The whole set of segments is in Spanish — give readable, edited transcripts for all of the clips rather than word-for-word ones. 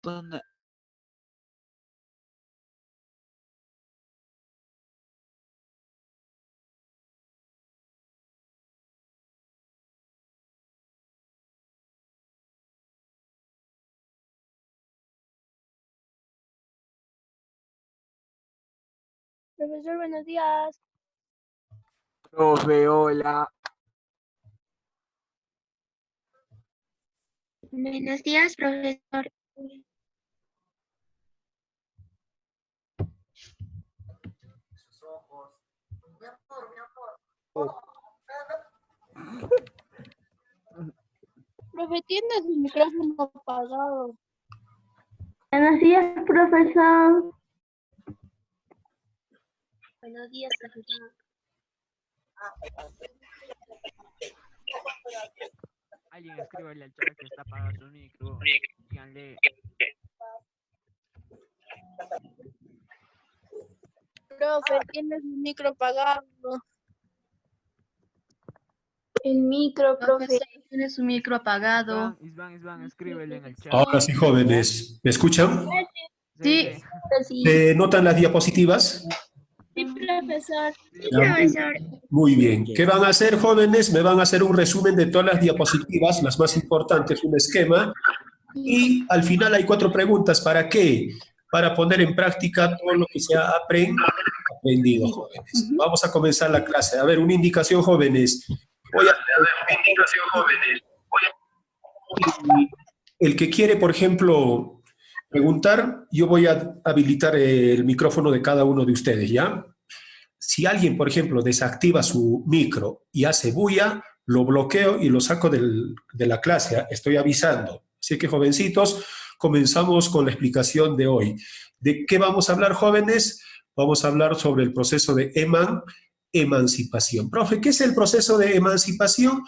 ¿Dónde? Profesor, buenos días. Profe, hola. Buenos días, profesor. Profe, tiene su micrófono apagado. Buenos días, profesor. Buenos días, profesor. Alguien escríbele al chat que está apagado su micro. Díganle. Profe, tiene su micro apagado. El micro, profe. Profesor, tiene su micro apagado. Isvan, escríbele en el chat. Ahora sí, jóvenes, ¿me escuchan? Sí. ¿Se notan las diapositivas? Sí, profesor. Sí, profesor. Muy bien. ¿Qué van a hacer, jóvenes? Me van a hacer un resumen de todas las diapositivas, las más importantes, un esquema. Y al final hay 4 preguntas. ¿Para qué? Para poner en práctica todo lo que se ha aprendido, jóvenes. Vamos a comenzar la clase. A ver, una indicación, jóvenes. El que quiere, por ejemplo, preguntar, yo voy a habilitar el micrófono de cada uno de ustedes, ¿ya? Si alguien, por ejemplo, desactiva su micro y hace bulla, lo bloqueo y lo saco de la clase, ¿eh? Estoy avisando. Así que, jovencitos, comenzamos con la explicación de hoy. ¿De qué vamos a hablar, jóvenes? Vamos a hablar sobre el proceso de emancipación. Profe, ¿qué es el proceso de emancipación?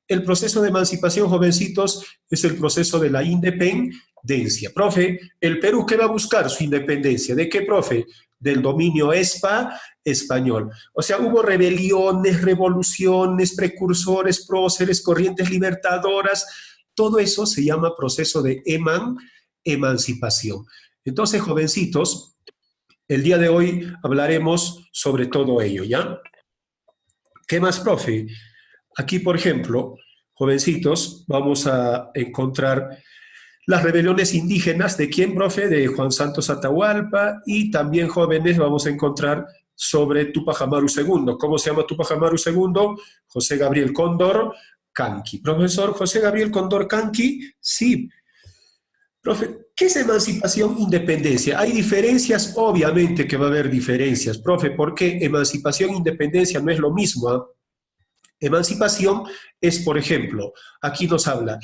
El proceso de emancipación, jovencitos, es el proceso de la independencia. Profe, ¿el Perú qué va a buscar? Su independencia. ¿De qué, profe? Del dominio español. O sea, hubo rebeliones, revoluciones, precursores, próceres, corrientes libertadoras. Todo eso se llama proceso de emancipación. Entonces, jovencitos, el día de hoy hablaremos sobre todo ello, ¿ya? ¿Qué más, profe? Aquí, por ejemplo, jovencitos, vamos a encontrar las rebeliones indígenas. ¿De quién, profe? De Juan Santos Atahualpa. Y también, jóvenes, vamos a encontrar sobre Túpac Amaru II. ¿Cómo se llama Túpac Amaru II? José Gabriel Cóndor Canqui. Profesor, José Gabriel Cóndor Canqui, sí. Profe, ¿qué es emancipación, independencia? ¿Hay diferencias? Obviamente que va a haber diferencias. Profe, ¿por qué emancipación, independencia no es lo mismo? ¿Eh? Emancipación es, por ejemplo, aquí nos habla,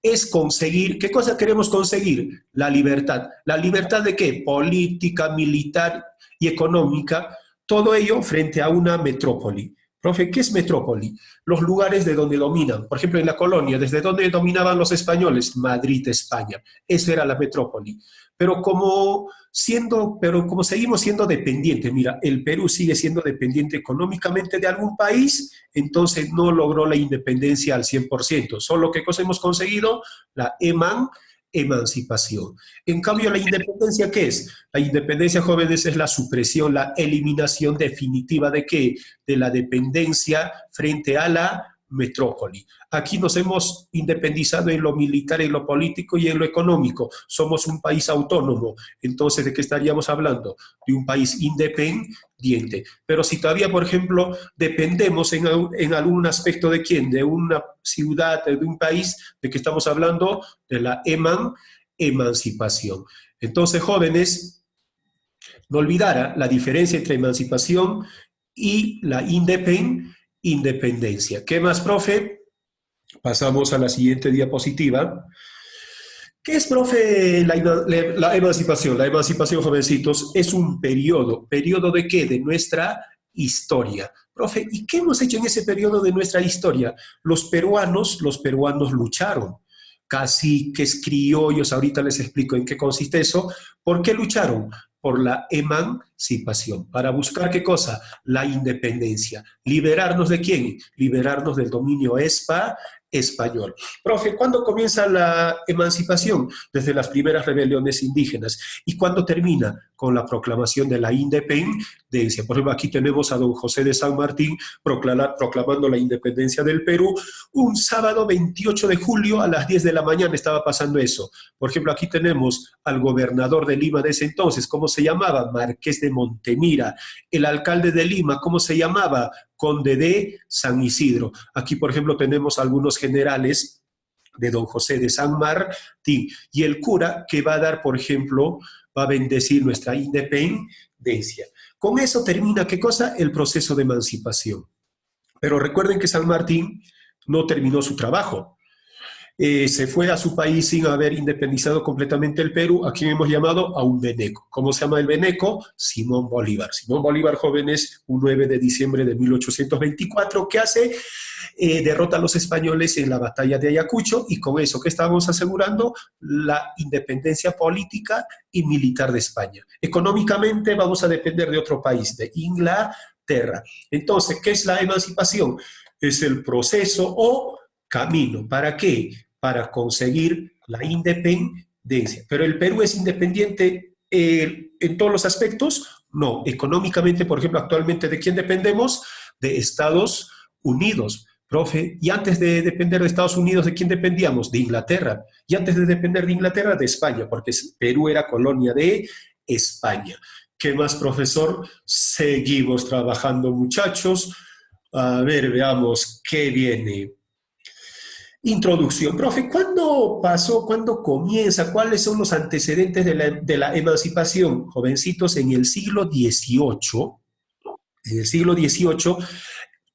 es conseguir, ¿qué cosa queremos conseguir? La libertad. ¿La libertad de qué? Política, militar y económica, todo ello frente a una metrópoli. Profe, ¿qué es metrópoli? Los lugares de donde dominan. Por ejemplo, en la colonia, ¿desde dónde dominaban los españoles? Madrid, España. Esa era la metrópoli. Pero como seguimos siendo dependientes, mira, el Perú sigue siendo dependiente económicamente de algún país, entonces no logró la independencia al 100%. Solo que cosa hemos conseguido, la emancipación. En cambio, la independencia, ¿qué es? La independencia, jóvenes, es la supresión, la eliminación definitiva de ¿qué? De la dependencia frente a la metrópoli. Aquí nos hemos independizado en lo militar, en lo político y en lo económico. Somos un país autónomo. Entonces, ¿de qué estaríamos hablando? De un país independiente. Pero si todavía, por ejemplo, dependemos en algún aspecto de quién, de una ciudad, de un país, ¿de qué estamos hablando? De la emancipación. Entonces, jóvenes, no olvidara la diferencia entre emancipación y la independencia. ¿Qué más, profe? Pasamos a la siguiente diapositiva. ¿Qué es, profe, la emancipación? La emancipación, jovencitos, es un periodo. ¿Periodo de qué? De nuestra historia. Profe, ¿y qué hemos hecho en ese periodo de nuestra historia? Los peruanos lucharon. Caciques, criollos, ahorita les explico en qué consiste eso. ¿Por qué lucharon? Por la emancipación. emancipación. ¿Para buscar qué cosa? La independencia. ¿Liberarnos de quién? Liberarnos del dominio español. Profe, ¿cuándo comienza la emancipación? Desde las primeras rebeliones indígenas. ¿Y cuándo termina? Con la proclamación de la independencia. Por ejemplo, aquí tenemos a don José de San Martín proclamando la independencia del Perú. Un sábado 28 de julio a las 10 de la mañana estaba pasando eso. Por ejemplo, aquí tenemos al gobernador de Lima de ese entonces, ¿cómo se llamaba? Marqués de Montemira. El alcalde de Lima, ¿cómo se llamaba? Conde de San Isidro. Aquí, por ejemplo, tenemos algunos generales de don José de San Martín. Y el cura que va a dar, por ejemplo, va a bendecir nuestra independencia. Con eso termina, ¿qué cosa? El proceso de emancipación. Pero recuerden que San Martín no terminó su trabajo. Se fue a su país sin haber independizado completamente el Perú, a quien hemos llamado a un veneco. ¿Cómo se llama el veneco? Simón Bolívar. Simón Bolívar, jóvenes, un 9 de diciembre de 1824, ¿qué hace? Derrota a los españoles en la batalla de Ayacucho, y con eso, ¿qué estábamos asegurando? La independencia política y militar de España. Económicamente vamos a depender de otro país, de Inglaterra. Entonces, ¿qué es la emancipación? Es el proceso o camino. ¿Para qué? Para conseguir la independencia. ¿Pero el Perú es independiente en todos los aspectos? No. Económicamente, por ejemplo, actualmente, ¿de quién dependemos? De Estados Unidos. Profe, y antes de depender de Estados Unidos, ¿de quién dependíamos? De Inglaterra. Y antes de depender de Inglaterra, de España, porque Perú era colonia de España. ¿Qué más, profesor? Seguimos trabajando, muchachos. A ver, veamos qué viene. Introducción. Profe, ¿cuándo pasó, cuándo comienza, cuáles son los antecedentes de la emancipación? Jovencitos, en el siglo XVIII, en el siglo XVIII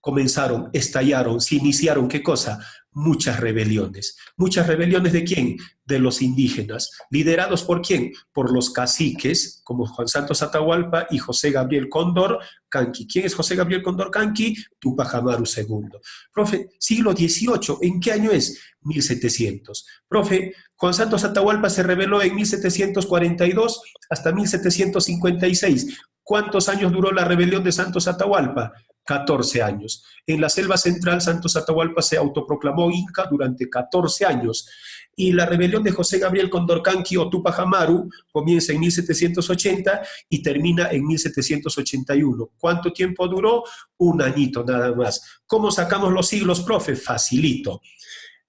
comenzaron, estallaron, se iniciaron, ¿qué cosa? Muchas rebeliones. ¿Muchas rebeliones de quién? De los indígenas. ¿Liderados por quién? Por los caciques, como Juan Santos Atahualpa y José Gabriel Condorcanqui. ¿Quién es José Gabriel Condorcanqui? Tupac Amaru II. Profe, siglo XVIII, ¿en qué año es? 1700. Profe, Juan Santos Atahualpa se rebeló en 1742 hasta 1756. ¿Cuántos años duró la rebelión de Santos Atahualpa? 14 años. En la selva central, Santos Atahualpa se autoproclamó inca durante 14 años. Y la rebelión de José Gabriel Condorcanqui o Tupac Amaru comienza en 1780 y termina en 1781. ¿Cuánto tiempo duró? Un añito nada más. ¿Cómo sacamos los siglos, profe? Facilito.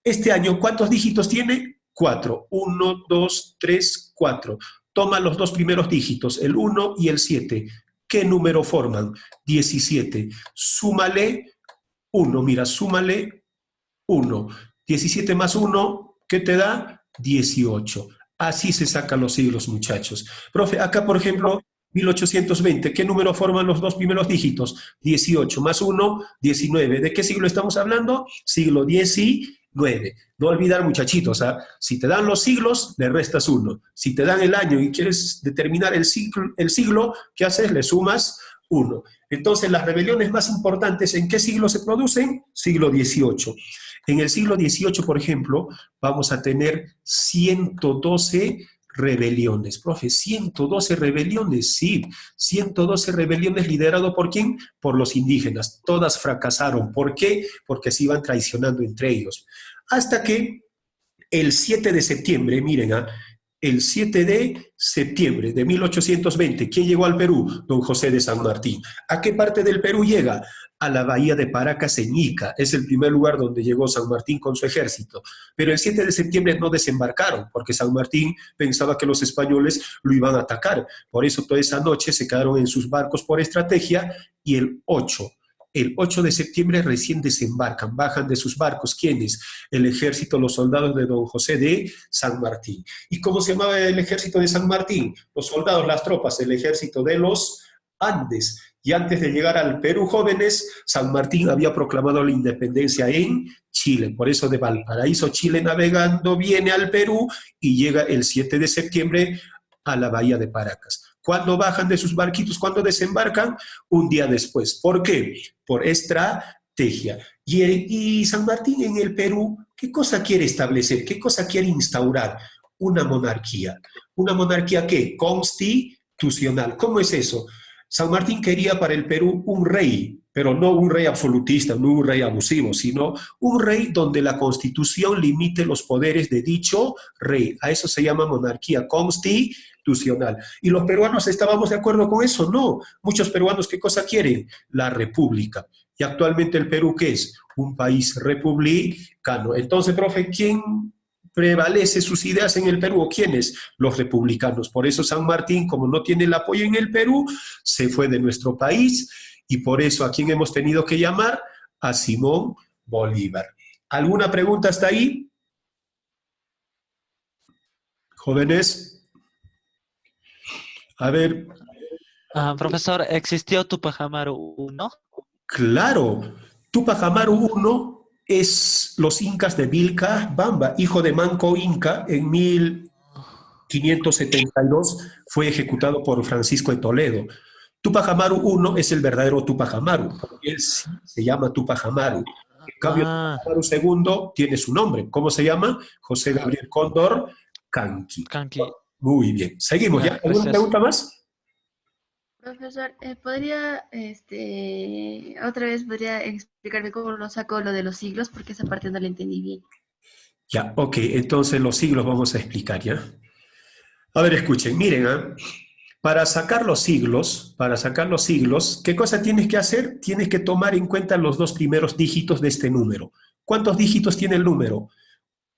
Este año, ¿cuántos dígitos tiene? 4. 1, 2, 3, 4. Toma los dos primeros dígitos, el 1 y el 7. ¿Qué número forman? 17. Súmale 1, mira, súmale 1. 17 más 1, ¿qué te da? 18. Así se sacan los siglos, muchachos. Profe, acá, por ejemplo, 1820, ¿qué número forman los dos primeros dígitos? 18 más 1, 19. ¿De qué siglo estamos hablando? Siglo XIX. No olvidar, muchachitos, ¿eh? Si te dan los siglos, le restas 1. Si te dan el año y quieres determinar el siglo, ¿qué haces? Le sumas 1. Entonces, las rebeliones más importantes, ¿en qué siglo se producen? Siglo XVIII. En el siglo XVIII, por ejemplo, vamos a tener 112 rebeliones. Profe, 112 rebeliones, sí. 112 rebeliones liderado ¿por quién? Por los indígenas. Todas fracasaron. ¿Por qué? Porque se iban traicionando entre ellos. Hasta que el 7 de septiembre, miren, el 7 de septiembre de 1820, ¿quién llegó al Perú? Don José de San Martín. ¿A qué parte del Perú llega? A la bahía de Paracas, en Ica. Es el primer lugar donde llegó San Martín con su ejército. Pero el 7 de septiembre no desembarcaron, porque San Martín pensaba que los españoles lo iban a atacar. Por eso toda esa noche se quedaron en sus barcos por estrategia, y el 8 de septiembre recién desembarcan, bajan de sus barcos. ¿Quiénes? El ejército, los soldados de don José de San Martín. ¿Y cómo se llamaba el ejército de San Martín? Los soldados, las tropas, el ejército de los Andes. Y antes de llegar al Perú, jóvenes, San Martín había proclamado la independencia en Chile. Por eso de Valparaíso, Chile, navegando, viene al Perú y llega el 7 de septiembre a la bahía de Paracas. ¿Cuándo bajan de sus barquitos? ¿Cuándo desembarcan? Un día después. ¿Por qué? Por estrategia. Y San Martín en el Perú, ¿qué cosa quiere establecer? ¿Qué cosa quiere instaurar? Una monarquía. ¿Una monarquía qué? Constitucional. ¿Cómo es eso? San Martín quería para el Perú un rey, pero no un rey absolutista, no un rey abusivo, sino un rey donde la Constitución limite los poderes de dicho rey. A eso se llama monarquía constitucional. ¿Y los peruanos estábamos de acuerdo con eso? No. Muchos peruanos, ¿qué cosa quieren? La república. Y actualmente el Perú, ¿qué es? Un país republicano. Entonces, profe, ¿quién prevalece sus ideas en el Perú? ¿Quiénes? Los republicanos. Por eso San Martín, como no tiene el apoyo en el Perú, se fue de nuestro país y por eso a quién hemos tenido que llamar, a Simón Bolívar. ¿Alguna pregunta hasta ahí? Jóvenes. A ver. Profesor, ¿existió Tupac Amaru 1? Claro, Tupac Amaru I es los incas de Vilcabamba, hijo de Manco Inca, en 1572 fue ejecutado por Francisco de Toledo. Tupac Amaru I es el verdadero Tupac Amaru, porque él sí se llama Tupac Amaru. En cambio, Tupac Amaru II tiene su nombre. ¿Cómo se llama? José Gabriel Cóndor Canqui. Muy bien. Seguimos. ¿Ya? ¿Alguna pregunta más? Profesor, ¿podría, otra vez podría explicarme cómo lo saco lo de los siglos? Porque esa parte no la entendí bien. Ya, ok, entonces los siglos vamos a explicar, ¿ya? A ver, escuchen, miren, para sacar los siglos, ¿qué cosa tienes que hacer? Tienes que tomar en cuenta los dos primeros dígitos de este número. ¿Cuántos dígitos tiene el número?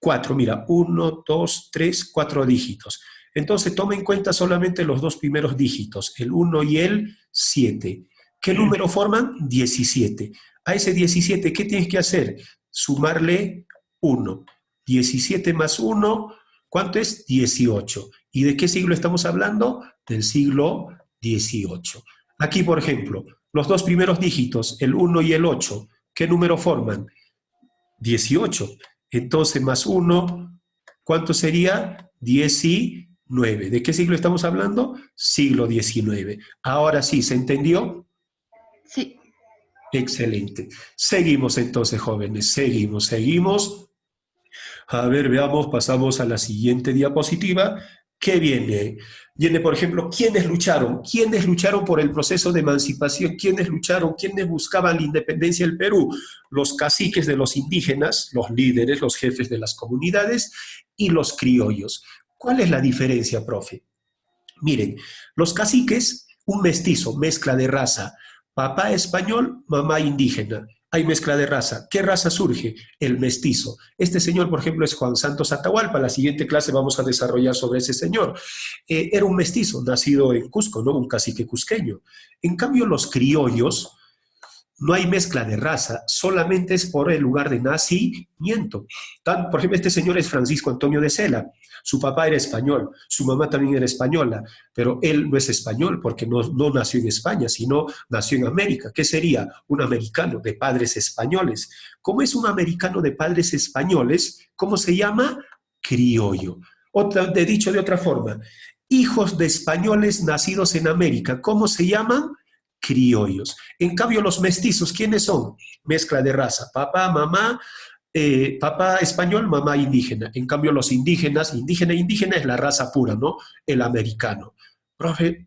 4, mira, 1, 2, 3, 4 dígitos. Entonces, toma en cuenta solamente los dos primeros dígitos, el 1 y el 7. ¿Qué número forman? 17. A ese 17, ¿qué tienes que hacer? Sumarle 1. 17 más 1, ¿cuánto es? 18. ¿Y de qué siglo estamos hablando? Del siglo XVIII. Aquí, por ejemplo, los dos primeros dígitos, el 1 y el 8, ¿qué número forman? 18. Entonces, más 1, ¿cuánto sería? 19. ¿De qué siglo estamos hablando? Siglo XIX. Ahora sí, ¿se entendió? Sí. Excelente. Seguimos entonces, jóvenes. Seguimos. A ver, veamos, pasamos a la siguiente diapositiva. ¿Qué viene? Viene, por ejemplo, ¿quiénes lucharon? ¿Quiénes lucharon por el proceso de emancipación? ¿Quiénes lucharon? ¿Quiénes buscaban la independencia del Perú? Los caciques de los indígenas, los líderes, los jefes de las comunidades y los criollos. ¿Cuál es la diferencia, profe? Miren, los caciques, un mestizo, mezcla de raza, papá español, mamá indígena. Hay mezcla de raza. ¿Qué raza surge? El mestizo. Este señor, por ejemplo, es Juan Santos Atahualpa. La siguiente clase vamos a desarrollar sobre ese señor. Era un mestizo, nacido en Cusco, ¿no? Un cacique cusqueño. En cambio, los criollos, no hay mezcla de raza, solamente es por el lugar de nacimiento. Por ejemplo, este señor es Francisco Antonio de Sela. Su papá era español, su mamá también era española, pero él no es español porque no nació en España, sino nació en América. ¿Qué sería? Un americano de padres españoles. ¿Cómo es un americano de padres españoles? ¿Cómo se llama? Criollo. Dicho de otra forma, hijos de españoles nacidos en América, ¿cómo se llaman? Criollos. En cambio, los mestizos, ¿quiénes son? Mezcla de raza, papá, mamá, papá español, mamá indígena. En cambio, los indígenas, indígena es la raza pura, ¿no? El americano. Profe,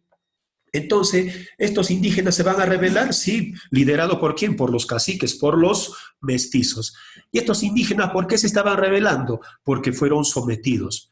entonces, ¿estos indígenas se van a rebelar? Sí. ¿Liderado por quién? Por los caciques, por los mestizos. ¿Y estos indígenas por qué se estaban rebelando? Porque fueron sometidos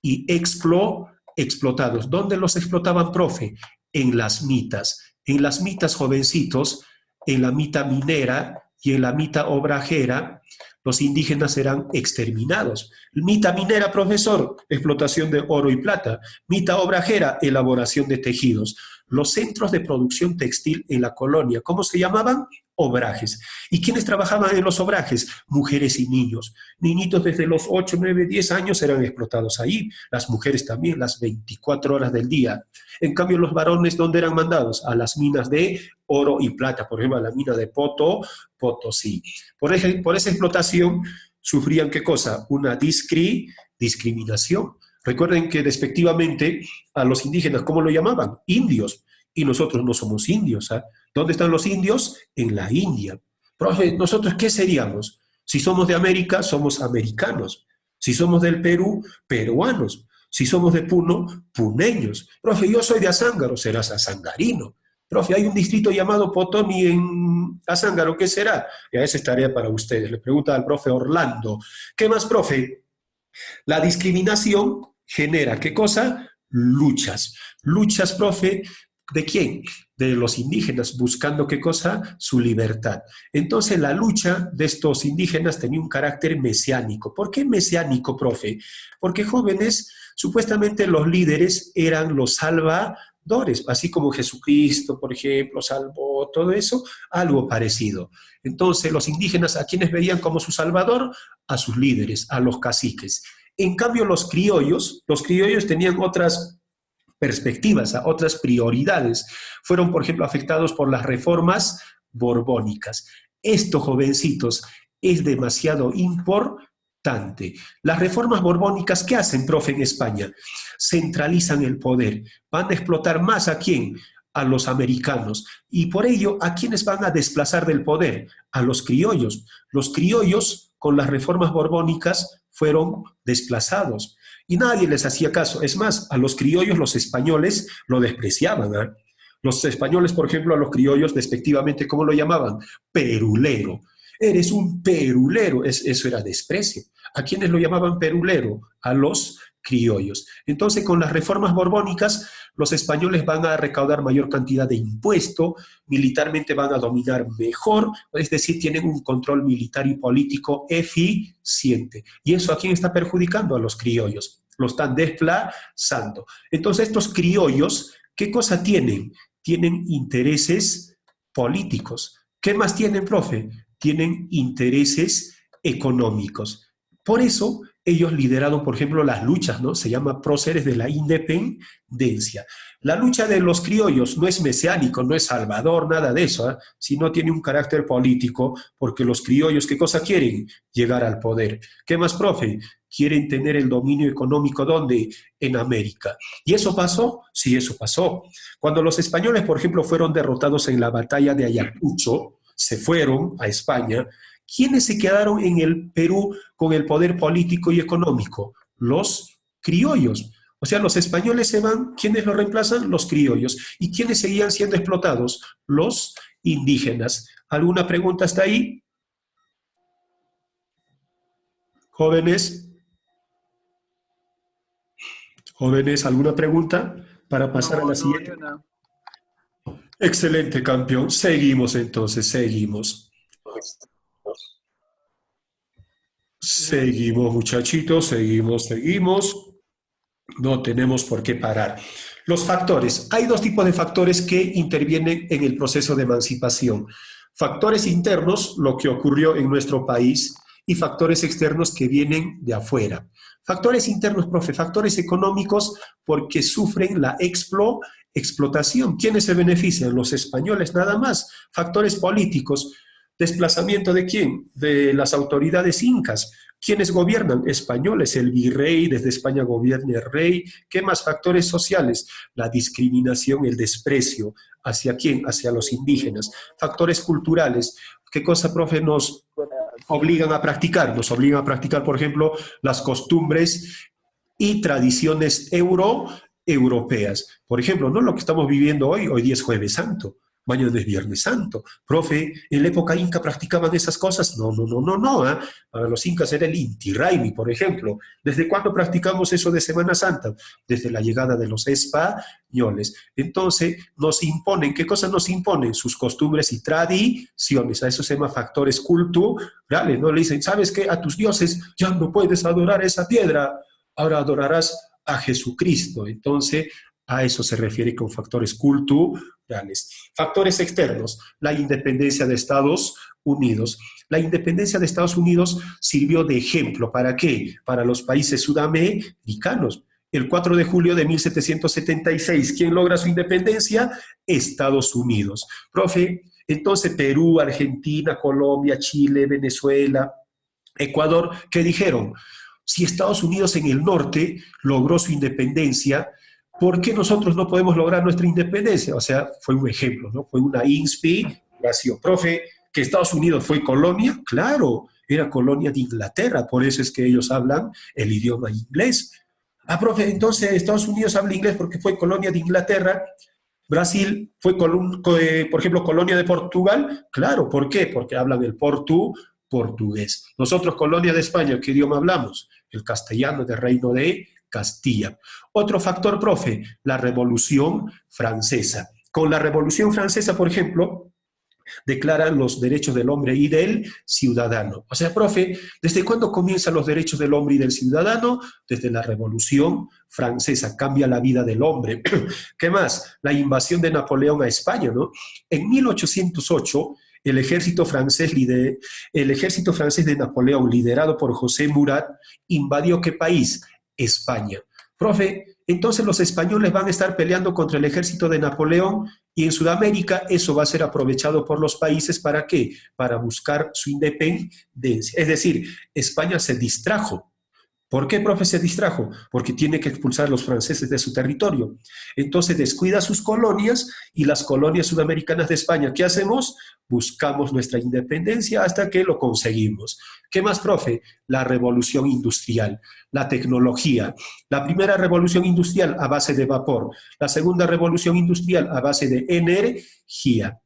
y explotados. ¿Dónde los explotaban, profe? En las mitas. En las mitas, jovencitos, en la mita minera y en la mita obrajera, los indígenas eran exterminados. Mita minera, profesor, explotación de oro y plata. Mita obrajera, elaboración de tejidos. Los centros de producción textil en la colonia, ¿cómo se llamaban? Obrajes. ¿Y quiénes trabajaban en los obrajes? Mujeres y niños. Niñitos desde los 8, 9, 10 años eran explotados ahí. Las mujeres también, las 24 horas del día. En cambio, los varones, ¿dónde eran mandados? A las minas de oro y plata, por ejemplo, a la mina de Potosí. Por esa explotación sufrían, ¿qué cosa? Una discriminación. Recuerden que despectivamente a los indígenas, ¿cómo lo llamaban? Indios. Y nosotros no somos indios, ¿ah? ¿Dónde están los indios? En la India. Profe, ¿nosotros qué seríamos? Si somos de América, somos americanos. Si somos del Perú, peruanos. Si somos de Puno, puneños. Profe, yo soy de Azángaro, serás azangarino. Profe, hay un distrito llamado Potomi en Azángaro, ¿qué será? Ya esa es tarea para ustedes. Le pregunta al profe Orlando. ¿Qué más, profe? La discriminación genera, ¿qué cosa? Luchas. Luchas, profe, ¿de quién? De los indígenas, buscando, ¿qué cosa? Su libertad. Entonces, la lucha de estos indígenas tenía un carácter mesiánico. ¿Por qué mesiánico, profe? Porque jóvenes, supuestamente los líderes eran los salvadores, así como Jesucristo, por ejemplo, salvó todo eso, algo parecido. Entonces, los indígenas, ¿a quiénes veían como su salvador? A sus líderes, a los caciques. En cambio, los criollos tenían otras perspectivas, a otras prioridades. Fueron, por ejemplo, afectados por las reformas borbónicas. Esto, jovencitos, es demasiado importante. Las reformas borbónicas, ¿qué hacen, profe, en España? Centralizan el poder. ¿Van a explotar más a quién? A los americanos. Y por ello, ¿a quiénes van a desplazar del poder? A los criollos. Los criollos, con las reformas borbónicas, fueron desplazados. Y nadie les hacía caso. Es más, a los criollos los españoles lo despreciaban, ¿eh? Los españoles, por ejemplo, a los criollos despectivamente, ¿cómo lo llamaban? Perulero. Eres un perulero. Eso era desprecio. ¿A quiénes lo llamaban perulero? A los criollos. Entonces, con las reformas borbónicas, los españoles van a recaudar mayor cantidad de impuesto, militarmente van a dominar mejor, es decir, tienen un control militar y político eficiente. ¿Y eso a quién está perjudicando? A los criollos. Lo están desplazando. Entonces, estos criollos, ¿qué cosa tienen? Tienen intereses políticos. ¿Qué más tienen, profe? Tienen intereses económicos. Por eso, ellos lideraron, por ejemplo, las luchas, ¿no? Se llama próceres de la independencia. La lucha de los criollos no es mesiánico, no es salvador, nada de eso, ¿eh? Sino tiene un carácter político, porque los criollos, ¿qué cosa quieren? Llegar al poder. ¿Qué más, profe? Quieren tener el dominio económico, ¿dónde? En América. ¿Y eso pasó? Sí, eso pasó. Cuando los españoles, por ejemplo, fueron derrotados en la batalla de Ayacucho, se fueron a España. ¿Quiénes se quedaron en el Perú con el poder político y económico? Los criollos. O sea, los españoles se van, ¿quiénes los reemplazan? Los criollos. ¿Y quiénes seguían siendo explotados? Los indígenas. ¿Alguna pregunta hasta ahí? Jóvenes. Jóvenes, ¿alguna pregunta para pasar a la siguiente? Excelente, campeón. Seguimos entonces, seguimos. Seguimos, muchachitos, seguimos. No tenemos por qué parar. Los factores. Hay dos tipos de factores que intervienen en el proceso de emancipación. Factores internos, lo que ocurrió en nuestro país, y factores externos que vienen de afuera. Factores internos, profe, factores económicos, porque sufren la explotación. ¿Quiénes se benefician? Los españoles nada más. Factores políticos. ¿Desplazamiento de quién? De las autoridades incas. ¿Quiénes gobiernan? Españoles, el virrey, desde España gobierna el rey. ¿Qué más? Factores sociales, la discriminación, el desprecio. ¿Hacia quién? Hacia los indígenas. Factores culturales. ¿Qué cosa, profe, nos obligan a practicar? Nos obligan a practicar, por ejemplo, las costumbres y tradiciones europeas. Por ejemplo, no lo que estamos viviendo hoy día es Jueves Santo. Mañana es Viernes Santo. Profe, ¿en la época inca practicaban esas cosas? No. ¿Eh? Para los incas era el Inti Raymi, por ejemplo. ¿Desde cuándo practicamos eso de Semana Santa? Desde la llegada de los españoles. Entonces, nos imponen, ¿qué cosas nos imponen? Sus costumbres y tradiciones. A eso se llama factores culturales, ¿no? Le dicen, ¿sabes qué? A tus dioses ya no puedes adorar esa piedra. Ahora adorarás a Jesucristo. Entonces, a eso se refiere con factores culturales. Factores externos, la independencia de Estados Unidos. La independencia de Estados Unidos sirvió de ejemplo. ¿Para qué? Para los países sudamericanos. El 4 de julio de 1776, ¿quién logra su independencia? Estados Unidos. Profe, entonces Perú, Argentina, Colombia, Chile, Venezuela, Ecuador, ¿qué dijeron? Si Estados Unidos en el norte logró su independencia, ¿por qué nosotros no podemos lograr nuestra independencia? O sea, fue un ejemplo, ¿no? Fue una inspiración. Profe, ¿que Estados Unidos fue colonia? Claro, era colonia de Inglaterra, por eso es que ellos hablan el idioma inglés. Ah, profe, entonces Estados Unidos habla inglés porque fue colonia de Inglaterra. Brasil fue, por ejemplo, colonia de Portugal. Claro, ¿por qué? Porque hablan el portugués. Nosotros, colonia de España, ¿qué idioma hablamos? El castellano del Reino de Castilla. Otro factor, profe, la Revolución Francesa. Con la Revolución Francesa, por ejemplo, declaran los derechos del hombre y del ciudadano. O sea, profe, ¿desde cuándo comienzan los derechos del hombre y del ciudadano? Desde la Revolución Francesa, cambia la vida del hombre. ¿Qué más? La invasión de Napoleón a España, ¿no? En 1808, el ejército francés de Napoleón, liderado por José Murat, invadió ¿qué país? España. Profe, entonces los españoles van a estar peleando contra el ejército de Napoleón y en Sudamérica eso va a ser aprovechado por los países ¿para qué? Para buscar su independencia. Es decir, España se distrajo. ¿Por qué, profe, se distrajo? Porque tiene que expulsar a los franceses de su territorio. Entonces descuida sus colonias y las colonias sudamericanas de España. ¿Qué hacemos? Buscamos nuestra independencia hasta que lo conseguimos. ¿Qué más, profe? La revolución industrial, la tecnología. La primera revolución industrial a base de vapor, la segunda revolución industrial a base de energía.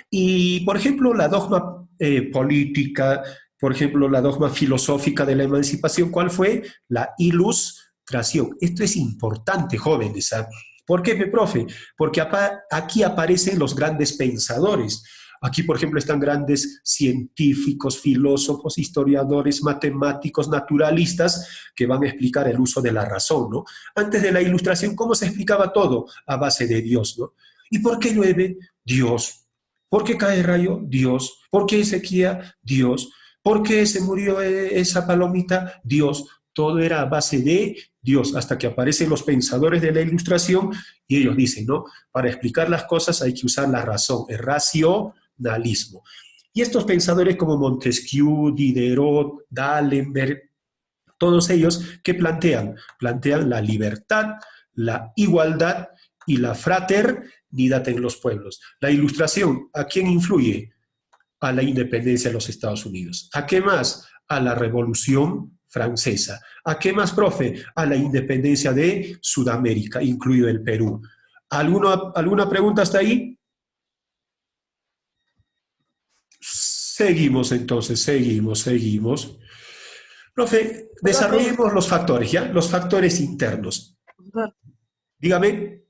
Y, por ejemplo, la dogma política, por ejemplo, la dogma filosófica de la emancipación, ¿cuál fue? La ilustración. Esto es importante, jóvenes. ¿Ah? ¿Por qué, profe? Porque aquí aparecen los grandes pensadores. Aquí, por ejemplo, están grandes científicos, filósofos, historiadores, matemáticos, naturalistas, que van a explicar el uso de la razón, ¿no? Antes de la Ilustración, ¿cómo se explicaba todo? A base de Dios, ¿no? ¿Y por qué llueve? Dios. ¿Por qué cae rayo? Dios. ¿Por qué sequía? Dios. ¿Por qué se murió esa palomita? Dios. Todo era a base de Dios, hasta que aparecen los pensadores de la Ilustración y ellos dicen, ¿no? Para explicar las cosas hay que usar la razón, el racionalismo. Y estos pensadores como Montesquieu, Diderot, D'Alembert, todos ellos, ¿qué plantean? Plantean la libertad, la igualdad y la fraternidad en los pueblos. La Ilustración, ¿a quién influye? A la independencia de los Estados Unidos. ¿A qué más? A la Revolución Francesa. ¿A qué más, profe? A la independencia de Sudamérica, incluido el Perú. ¿Alguna pregunta hasta ahí? Seguimos entonces, seguimos. Profe, desarrollemos los factores, ¿ya? Los factores internos. Dígame.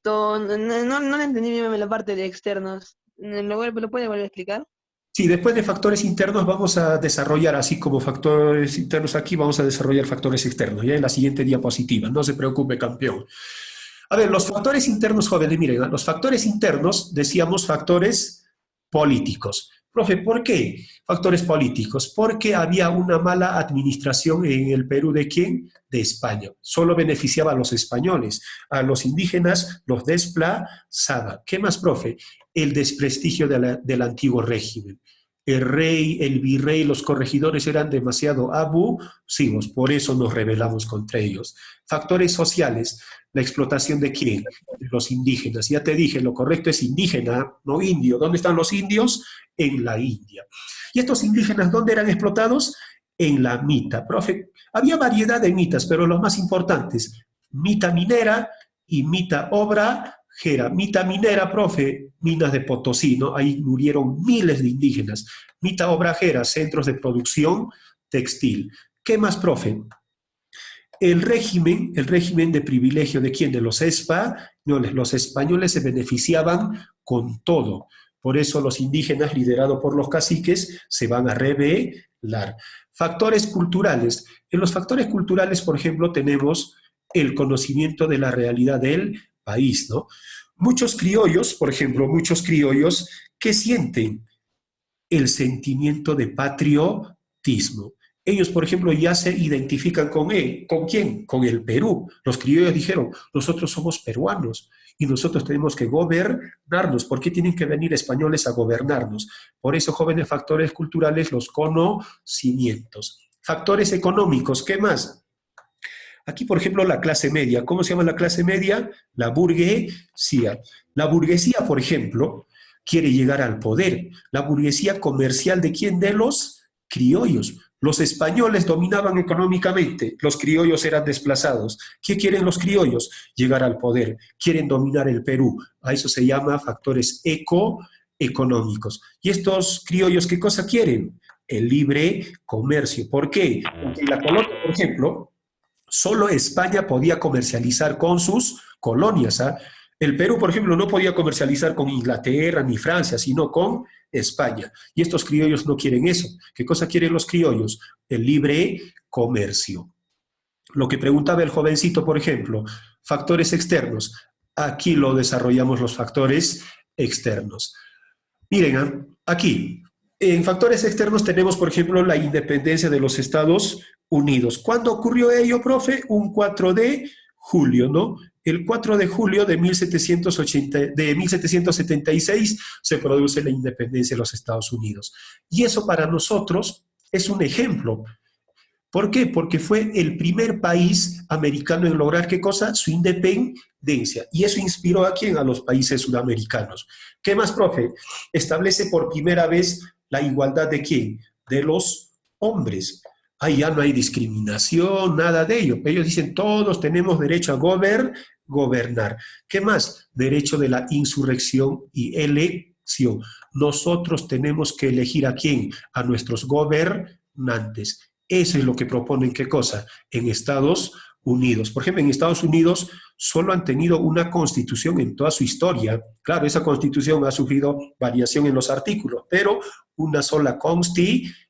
No le entendí bien la parte de externos. ¿Lo puede volver a explicar? Sí, después de factores internos vamos a desarrollar, así como factores internos aquí, vamos a desarrollar factores externos, ya en la siguiente diapositiva. No se preocupe, campeón. A ver, los factores internos, jóvenes, miren, los factores internos, decíamos factores políticos. Profe, ¿por qué factores políticos? Porque había una mala administración en el Perú ¿de quién? De España. Solo beneficiaba a los españoles. A los indígenas los desplazaba. ¿Qué más, profe? El desprestigio del antiguo régimen. El rey, el virrey, los corregidores eran demasiado abusivos, por eso nos rebelamos contra ellos. Factores sociales, la explotación ¿de quién? De los indígenas. Ya te dije, lo correcto es indígena, no indio. ¿Dónde están los indios? En la India. ¿Y estos indígenas dónde eran explotados? En la mita. Profe, había variedad de mitas, pero los más importantes, mita minera y mita obrajera. Mita minera, profe, minas de Potosí, ¿no? Ahí murieron miles de indígenas. Mita obrajera, centros de producción textil. ¿Qué más, profe? El régimen de privilegio ¿de quién? De los españoles. Los españoles se beneficiaban con todo. Por eso los indígenas, liderados por los caciques, se van a rebelar. Factores culturales. En los factores culturales, por ejemplo, tenemos el conocimiento de la realidad del país, ¿no? Muchos criollos, por ejemplo, que sienten el sentimiento de patriotismo. Ellos, por ejemplo, ya se identifican ¿con quién? Con el Perú. Los criollos dijeron, nosotros somos peruanos y nosotros tenemos que gobernarnos. ¿Por qué tienen que venir españoles a gobernarnos? Por eso, jóvenes, factores culturales, los conocimientos. Factores económicos, ¿qué más? Aquí, por ejemplo, la clase media. ¿Cómo se llama la clase media? La burguesía. La burguesía, por ejemplo, quiere llegar al poder. La burguesía comercial ¿de quién? De los criollos. Los españoles dominaban económicamente, los criollos eran desplazados. ¿Qué quieren los criollos? Llegar al poder, quieren dominar el Perú. A eso se llama factores económicos. ¿Y estos criollos qué cosa quieren? El libre comercio. ¿Por qué? Porque en la colonia, por ejemplo, solo España podía comercializar con sus colonias. ¿Ah? El Perú, por ejemplo, no podía comercializar con Inglaterra ni Francia, sino con España. Y estos criollos no quieren eso. ¿Qué cosa quieren los criollos? El libre comercio. Lo que preguntaba el jovencito, por ejemplo, factores externos. Aquí lo desarrollamos los factores externos. Miren, aquí, en factores externos tenemos, por ejemplo, la independencia de los Estados Unidos. ¿Cuándo ocurrió ello, profe? Un 4 de julio, ¿no? El 4 de julio de 1776 se produce la independencia de los Estados Unidos. Y eso para nosotros es un ejemplo. ¿Por qué? Porque fue el primer país americano en lograr, ¿qué cosa? Su independencia. Y eso inspiró ¿a quién? A los países sudamericanos. ¿Qué más, profe? Establece por primera vez la igualdad ¿de quién? De los hombres. Ahí ya no hay discriminación, nada de ello. Ellos dicen, todos tenemos derecho a gobernar. ¿Qué más? Derecho de la insurrección y elección. Nosotros tenemos que elegir ¿a quién? A nuestros gobernantes. Eso es lo que proponen, ¿qué cosa? En Estados Unidos. Por ejemplo, en Estados Unidos solo han tenido una constitución en toda su historia. Claro, esa constitución ha sufrido variación en los artículos, pero una sola constitución.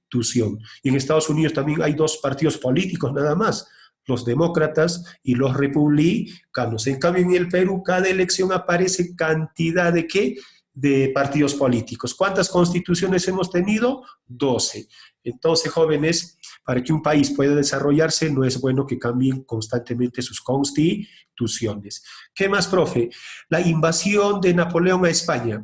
Y en Estados Unidos también hay dos partidos políticos nada más, los demócratas y los republicanos. En cambio, en el Perú, cada elección aparece cantidad de ¿qué? De partidos políticos. ¿Cuántas constituciones hemos tenido? 12. Entonces, jóvenes, para que un país pueda desarrollarse, no es bueno que cambien constantemente sus constituciones. ¿Qué más, profe? La invasión de Napoleón a España.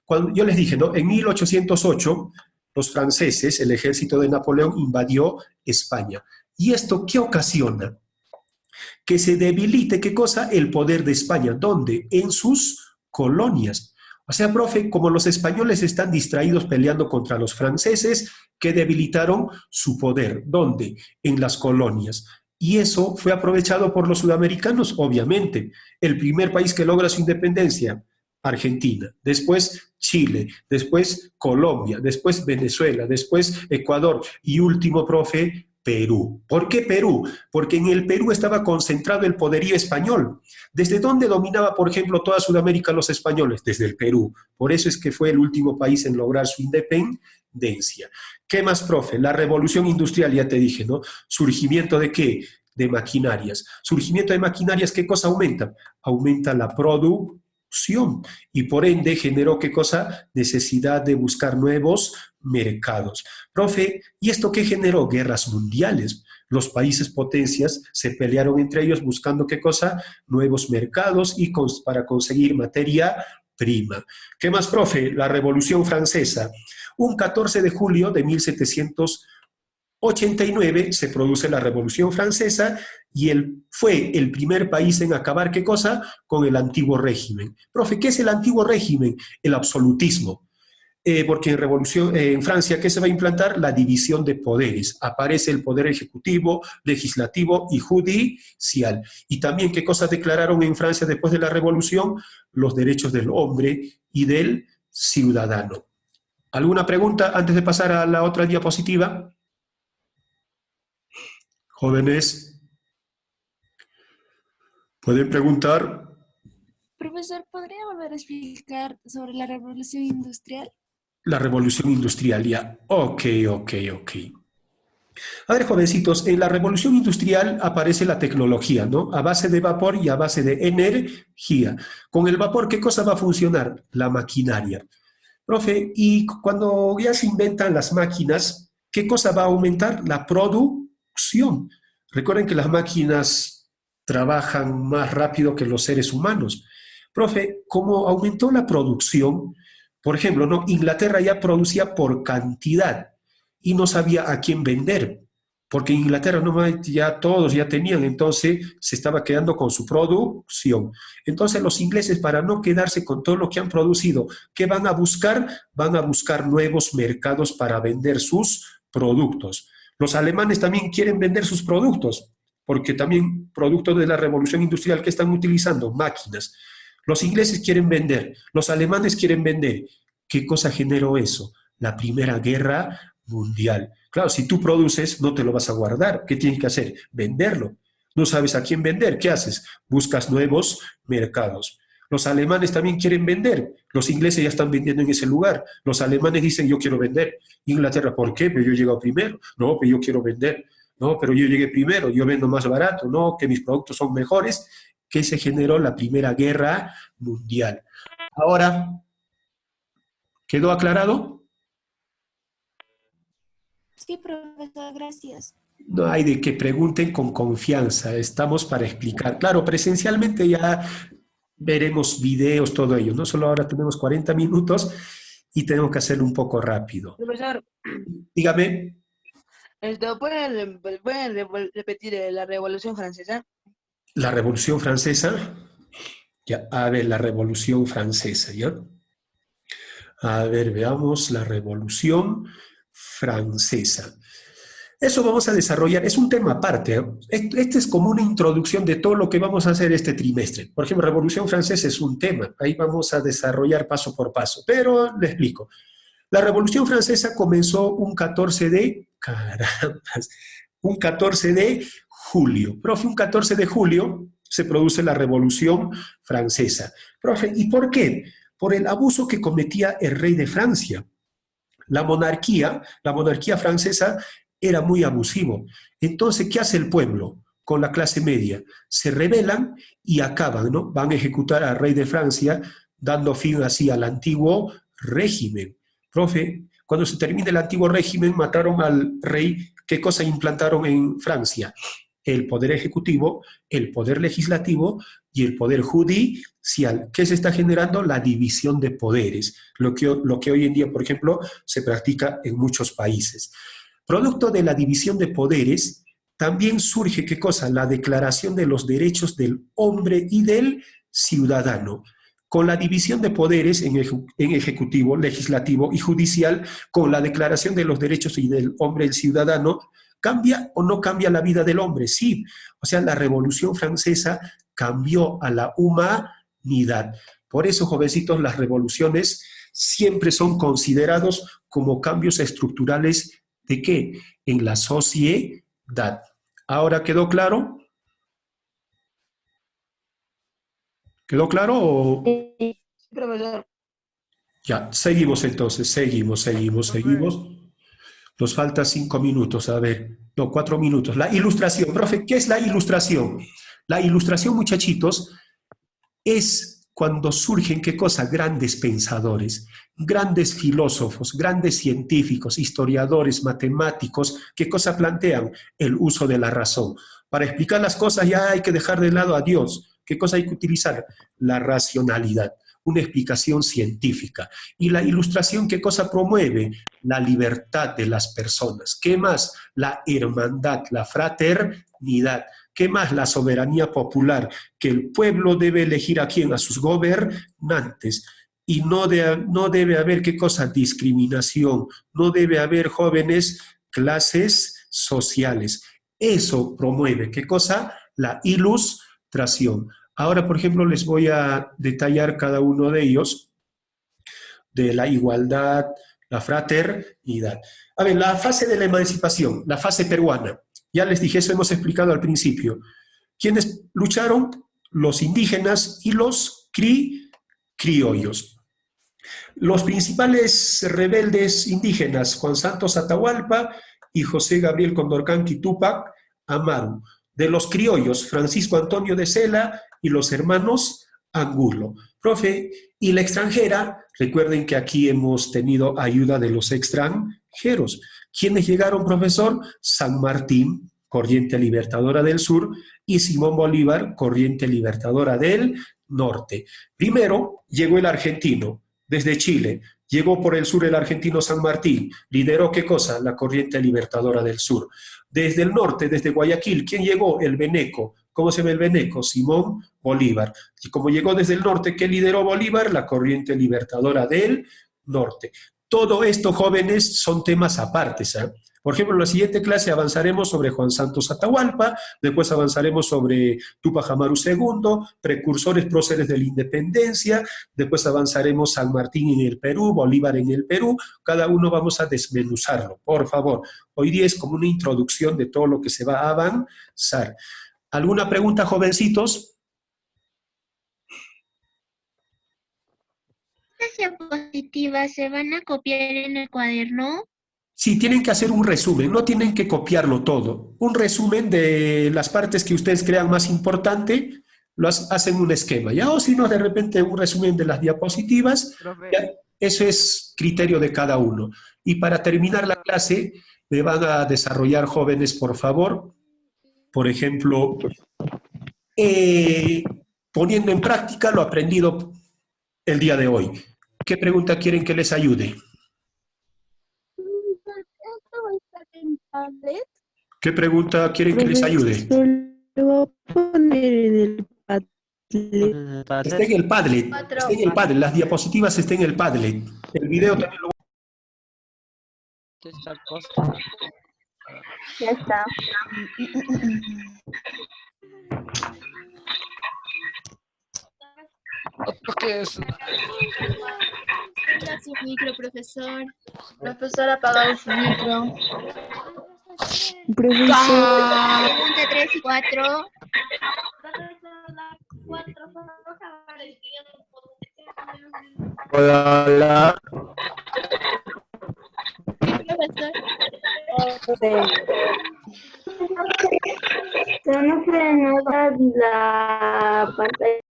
Cuando yo les dije, ¿no? En 1808, los franceses, el ejército de Napoleón invadió España. ¿Y esto qué ocasiona? Que se debilite, ¿qué cosa? El poder de España. ¿Dónde? En sus colonias. O sea, profe, como los españoles están distraídos peleando contra los franceses, que debilitaron su poder. ¿Dónde? En las colonias. Y eso fue aprovechado por los sudamericanos, obviamente. El primer país que logra su independencia, Argentina, después Chile, después Colombia, después Venezuela, después Ecuador y último, profe, Perú. ¿Por qué Perú? Porque en el Perú estaba concentrado el poderío español. ¿Desde dónde dominaba, por ejemplo, toda Sudamérica los españoles? Desde el Perú. Por eso es que fue el último país en lograr su independencia. ¿Qué más, profe? La revolución industrial, ya te dije, ¿no? ¿Surgimiento de qué? De maquinarias. ¿Surgimiento de maquinarias qué cosa aumenta? Aumenta la producción y por ende generó ¿qué cosa? Necesidad de buscar nuevos mercados. Profe, ¿y esto qué generó? Guerras mundiales. Los países potencias se pelearon entre ellos buscando ¿qué cosa? Nuevos mercados y para conseguir materia prima. ¿Qué más, profe? La Revolución Francesa. Un 14 de julio de 1789 se produce la Revolución Francesa y fue el primer país en acabar, ¿qué cosa? Con el antiguo régimen. Profe, ¿qué es el antiguo régimen? El absolutismo. Porque en Francia, ¿qué se va a implantar? La división de poderes. Aparece el poder ejecutivo, legislativo y judicial. Y también, ¿qué cosas declararon en Francia después de la revolución? Los derechos del hombre y del ciudadano. ¿Alguna pregunta antes de pasar a la otra diapositiva? Jóvenes, ¿pueden preguntar? Profesor, ¿podría volver a explicar sobre la revolución industrial? La revolución industrial, ya. Ok. A ver, jovencitos, en la revolución industrial aparece la tecnología, ¿no? A base de vapor y a base de energía. Con el vapor, ¿qué cosa va a funcionar? La maquinaria. Profe, y cuando ya se inventan las máquinas, ¿qué cosa va a aumentar? La producción. Recuerden que las máquinas trabajan más rápido que los seres humanos. Profe, como aumentó la producción, por ejemplo, ¿no? Inglaterra ya producía por cantidad y no sabía a quién vender, porque en Inglaterra ya todos ya tenían, entonces se estaba quedando con su producción. Entonces los ingleses, para no quedarse con todo lo que han producido, ¿qué van a buscar? Van a buscar nuevos mercados para vender sus productos. Los alemanes también quieren vender sus productos, porque también productos de la revolución industrial que están utilizando, máquinas. Los ingleses quieren vender, los alemanes quieren vender. ¿Qué cosa generó eso? La Primera Guerra Mundial. Claro, si tú produces, no te lo vas a guardar. ¿Qué tienes que hacer? Venderlo. No sabes a quién vender. ¿Qué haces? Buscas nuevos mercados. Los alemanes también quieren vender. Los ingleses ya están vendiendo en ese lugar. Los alemanes dicen, yo quiero vender. Inglaterra, ¿por qué? Pero yo he llegado primero. No, pero yo quiero vender. No, pero yo llegué primero. Yo vendo más barato. No, que mis productos son mejores. Que se generó la Primera Guerra Mundial. Ahora, ¿quedó aclarado? Sí, profesor, gracias. No hay de que pregunten con confianza, estamos para explicar. Claro, presencialmente ya veremos videos, todo ello, no solo ahora tenemos 40 minutos y tenemos que hacerlo un poco rápido. Profesor, Dígame, ¿pueden repetir la Revolución Francesa? la Revolución Francesa, ya, a ver, la Revolución Francesa, ¿ya? A ver, veamos la Revolución Francesa. Eso vamos a desarrollar, es un tema aparte, ¿eh? Este es como una introducción de todo lo que vamos a hacer este trimestre. Por ejemplo, Revolución Francesa es un tema, ahí vamos a desarrollar paso por paso, pero le explico. La Revolución Francesa comenzó un 14 de, carambas, un 14 de julio. Profe, un 14 de julio se produce la Revolución Francesa. Profe, ¿y por qué? Por el abuso que cometía el rey de Francia. La monarquía francesa era muy abusivo. Entonces, ¿qué hace el pueblo con la clase media? Se rebelan y acaban, ¿no? Van a ejecutar al rey de Francia, dando fin así al antiguo régimen. Profe, cuando se termina el antiguo régimen, mataron al rey. ¿Qué cosa implantaron en Francia? El poder ejecutivo, el poder legislativo y el poder judicial. ¿Qué se está generando? La división de poderes, lo que hoy en día, por ejemplo, se practica en muchos países. Producto de la división de poderes, también surge, ¿qué cosa? La Declaración de los Derechos del Hombre y del Ciudadano. Con la división de poderes en ejecutivo, legislativo y judicial, con la Declaración de los Derechos del Hombre y del Ciudadano, ¿cambia o no cambia la vida del hombre? Sí. O sea, la Revolución Francesa cambió a la humanidad. Por eso, jovencitos, las revoluciones siempre son considerados como cambios estructurales. ¿De qué? En la sociedad. ¿Ahora quedó claro? ¿Quedó claro o...? Sí, profesor. Ya, seguimos entonces, seguimos. Nos falta 5 minutos, a ver, no, 4 minutos. La ilustración, profe, ¿qué es la ilustración? La ilustración, muchachitos, es cuando surgen, ¿qué cosa? Grandes pensadores, grandes filósofos, grandes científicos, historiadores, matemáticos, ¿qué cosa plantean? El uso de la razón. Para explicar las cosas ya hay que dejar de lado a Dios. ¿Qué cosa hay que utilizar? La racionalidad, una explicación científica. ¿Y la ilustración qué cosa promueve? La libertad de las personas. ¿Qué más? La hermandad, la fraternidad. ¿Qué más? La soberanía popular, que el pueblo debe elegir a quién, a sus gobernantes. Y no debe haber, ¿qué cosa? Discriminación. No debe haber, jóvenes, clases sociales. Eso promueve, ¿qué cosa? La ilustración. Ahora, por ejemplo, les voy a detallar cada uno de ellos, de la igualdad, la fraternidad. A ver, la fase de la emancipación, la fase peruana. Ya les dije, eso hemos explicado al principio. ¿Quiénes lucharon? Los indígenas y los criollos. Los principales rebeldes indígenas, Juan Santos Atahualpa y José Gabriel Condorcanqui Túpac Amaru. De los criollos, Francisco Antonio de Sela y los hermanos Angulo. Profe, y la extranjera, recuerden que aquí hemos tenido ayuda de los extranjeros. ¿Quiénes llegaron, profesor? San Martín, corriente libertadora del sur, y Simón Bolívar, corriente libertadora del norte. Primero llegó el argentino, desde Chile. Llegó por el sur el argentino San Martín. ¿Lideró qué cosa? La corriente libertadora del sur. Desde el norte, desde Guayaquil, ¿quién llegó? El veneco. ¿Cómo se llama el veneco? Simón Bolívar. Y como llegó desde el norte, ¿qué lideró Bolívar? La corriente libertadora del norte. Todo esto, jóvenes, son temas apartes, ¿eh? Por ejemplo, en la siguiente clase avanzaremos sobre Juan Santos Atahualpa, después avanzaremos sobre Tupac Amaru II, precursores próceres de la independencia, después avanzaremos San Martín en el Perú, Bolívar en el Perú, cada uno vamos a desmenuzarlo, por favor. Hoy día es como una introducción de todo lo que se va a avanzar. ¿Alguna pregunta, jovencitos? ¿Las diapositivas se van a copiar en el cuaderno? Sí, tienen que hacer un resumen, no tienen que copiarlo todo. Un resumen de las partes que ustedes crean más importante, hacen un esquema, ¿ya? O si no, de repente un resumen de las diapositivas, Profe, ¿ya? Eso es criterio de cada uno. Y para terminar la clase, me van a desarrollar, jóvenes, por favor, por ejemplo, poniendo en práctica lo aprendido el día de hoy. ¿Qué pregunta quieren que les ayude? ¿Esto va a estar en tablet? ¿Qué pregunta quieren que les ayude? Lo voy a poner en el Padlet. Está en el Padlet, Cuatro. está en el Padlet, las diapositivas están en el Padlet. El video también lo Esta cosa. Ya está. ¿Qué es? Prenda su micro, profesor. Profesor, apagado su micro. Pregunta 3 y 4. Hola. Profesor. Pero no frenaba la pantalla.